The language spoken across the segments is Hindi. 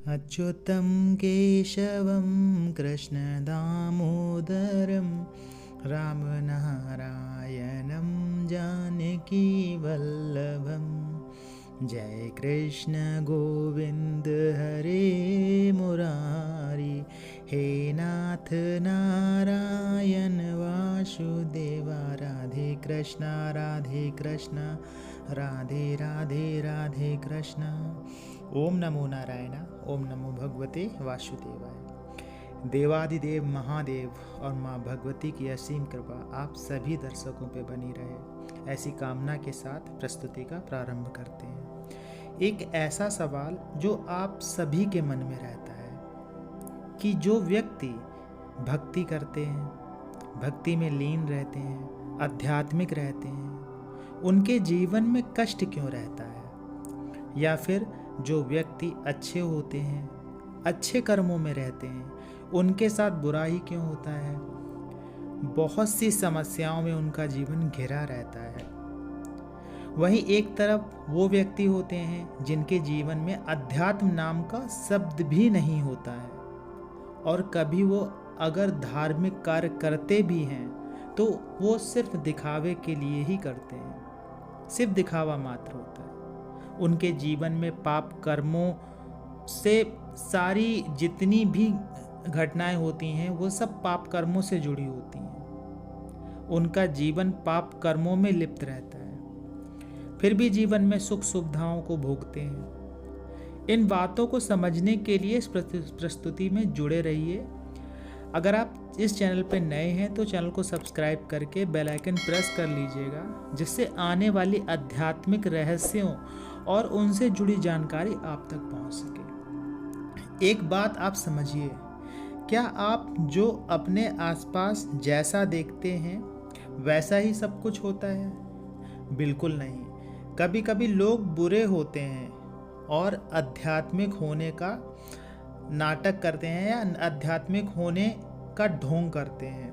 अच्युतं केशवं कृष्णदामोदरं रामनारायणं जानकीवल्लभं। जय कृष्ण गोविंद हरे मुरारी, हे नाथ नारायण वासुदेवा। राधे कृष्णा राधे कृष्णा, राधे राधे राधे कृष्णा। ओम नमो नारायण, ओम नमो भगवते वासुदेवाय। देवादिदेव महादेव और माँ भगवती की असीम कृपा आप सभी दर्शकों पे बनी रहे, ऐसी कामना के साथ प्रस्तुति का प्रारंभ करते हैं। एक ऐसा सवाल जो आप सभी के मन में रहता है कि जो व्यक्ति भक्ति करते हैं, भक्ति में लीन रहते हैं, आध्यात्मिक रहते हैं, उनके जीवन में कष्ट क्यों रहता है, या फिर जो व्यक्ति अच्छे होते हैं, अच्छे कर्मों में रहते हैं, उनके साथ बुरा ही क्यों होता है। बहुत सी समस्याओं में उनका जीवन घिरा रहता है। वहीं एक तरफ वो व्यक्ति होते हैं जिनके जीवन में अध्यात्म नाम का शब्द भी नहीं होता है, और कभी वो अगर धार्मिक कार्य करते भी हैं तो वो सिर्फ दिखावे के लिए ही करते हैं, सिर्फ दिखावा मात्र होता है। उनके जीवन में पाप कर्मों से सारी जितनी भी घटनाएं होती हैं वो सब पाप कर्मों से जुड़ी होती हैं। उनका जीवन पाप कर्मों में लिप्त रहता है, फिर भी जीवन में सुख सुविधाओं को भोगते हैं। इन बातों को समझने के लिए इस प्रस्तुति में जुड़े रहिए। अगर आप इस चैनल पर नए हैं तो चैनल को सब्सक्राइब करके बेल आइकन प्रेस कर लीजिएगा, जिससे आने वाली आध्यात्मिक रहस्यों और उनसे जुड़ी जानकारी आप तक पहुंच सके। एक बात आप समझिए, क्या आप जो अपने आसपास जैसा देखते हैं वैसा ही सब कुछ होता है? बिल्कुल नहीं। कभी कभी लोग बुरे होते हैं और आध्यात्मिक होने का नाटक करते हैं या आध्यात्मिक होने का ढोंग करते हैं।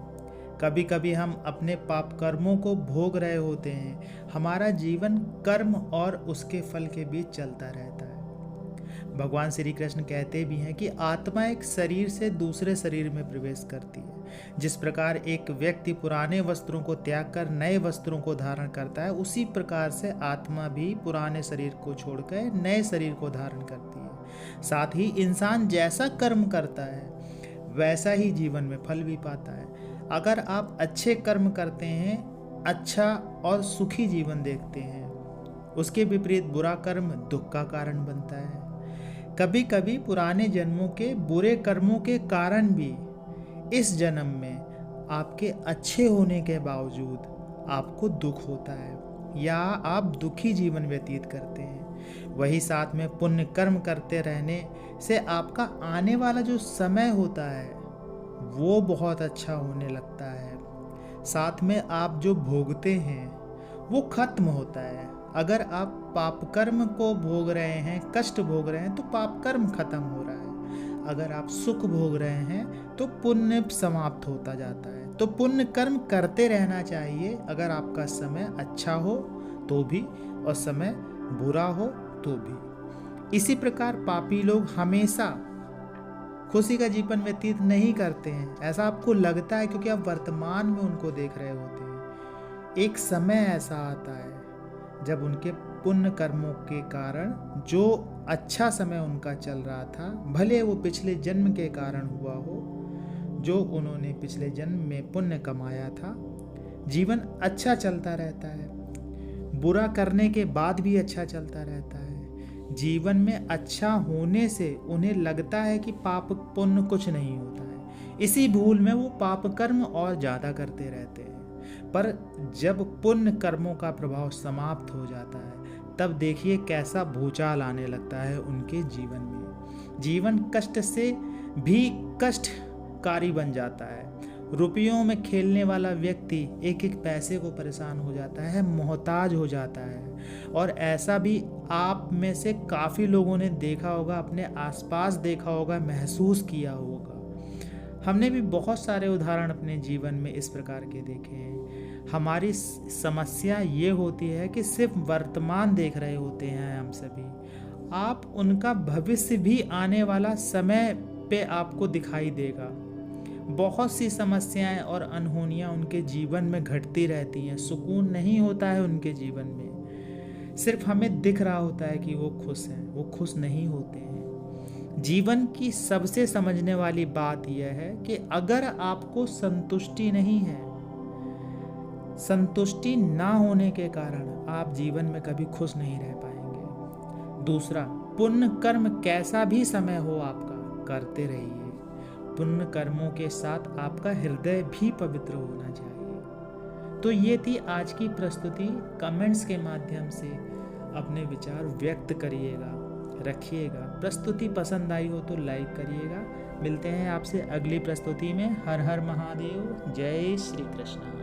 कभी कभी हम अपने पाप कर्मों को भोग रहे होते हैं। हमारा जीवन कर्म और उसके फल के बीच चलता रहता है। भगवान श्री कृष्ण कहते भी हैं कि आत्मा एक शरीर से दूसरे शरीर में प्रवेश करती है। जिस प्रकार एक व्यक्ति पुराने वस्त्रों को त्याग कर नए वस्त्रों को धारण करता है, उसी प्रकार से आत्मा भी पुराने शरीर को छोड़कर नए शरीर को धारण करती है। साथ ही इंसान जैसा कर्म करता है वैसा ही जीवन में फल भी पाता है। अगर आप अच्छे कर्म करते हैं, अच्छा और सुखी जीवन देखते हैं, उसके विपरीत बुरा कर्म दुख का कारण बनता है। कभी कभी पुराने जन्मों के बुरे कर्मों के कारण भी इस जन्म में आपके अच्छे होने के बावजूद आपको दुख होता है या आप दुखी जीवन व्यतीत करते हैं। वही साथ में पुण्य कर्म करते रहने से आपका आने वाला जो समय होता है वो बहुत अच्छा होने लगता है। साथ में आप जो भोगते हैं वो खत्म होता है। अगर आप पाप कर्म को भोग रहे हैं, कष्ट भोग रहे हैं, तो पाप कर्म खत्म हो रहा है। अगर आप सुख भोग रहे हैं तो पुण्य समाप्त होता जाता है। तो पुण्य कर्म करते रहना चाहिए, अगर आपका समय अच्छा हो तो भी और समय बुरा हो तो भी। इसी प्रकार पापी लोग हमेशा खुशी का जीवन व्यतीत नहीं करते हैं। ऐसा आपको लगता है क्योंकि आप वर्तमान में उनको देख रहे होते हैं। एक समय ऐसा आता है जब उनके पुण्य कर्मों के कारण जो अच्छा समय उनका चल रहा था, भले वो पिछले जन्म के कारण हुआ हो, जो उन्होंने पिछले जन्म में पुण्य कमाया था, जीवन अच्छा चलता रहता है। बुरा करने के बाद भी अच्छा चलता रहता है। जीवन में अच्छा होने से उन्हें लगता है कि पाप पुण्य कुछ नहीं होता है। इसी भूल में वो पाप कर्म और ज़्यादा करते रहते हैं। पर जब पुण्य कर्मों का प्रभाव समाप्त हो जाता है, तब देखिए कैसा भूचाल आने लगता है उनके जीवन में। जीवन कष्ट से भी कष्टकारी बन जाता है। रुपयों में खेलने वाला व्यक्ति एक एक पैसे को परेशान हो जाता है, मोहताज हो जाता है। और ऐसा भी आप में से काफ़ी लोगों ने देखा होगा, अपने आसपास देखा होगा, महसूस किया होगा। हमने भी बहुत सारे उदाहरण अपने जीवन में इस प्रकार के देखे हैं। हमारी समस्या ये होती है कि सिर्फ वर्तमान देख रहे होते हैं हम सभी, आप उनका भविष्य भी आने वाला समय पे आपको दिखाई देगा। बहुत सी समस्याएं और अनहोनियां उनके जीवन में घटती रहती हैं, सुकून नहीं होता है उनके जीवन में। सिर्फ हमें दिख रहा होता है कि वो खुश हैं, वो खुश नहीं होते हैं। जीवन की सबसे समझने वाली बात यह है कि अगर आपको संतुष्टि नहीं है, संतुष्टि ना होने के कारण आप जीवन में कभी खुश नहीं रह पाएंगे। दूसरा, पुण्य कर्म कैसा भी समय हो आपका, करते रहिए। पुण्य कर्मों के साथ आपका हृदय भी पवित्र होना चाहिए। तो ये थी आज की प्रस्तुति। कमेंट्स के माध्यम से अपने विचार व्यक्त करिएगा, रखिएगा। प्रस्तुति पसंद आई हो तो लाइक करिएगा। मिलते हैं आपसे अगली प्रस्तुति में। हर हर महादेव। जय श्री कृष्ण।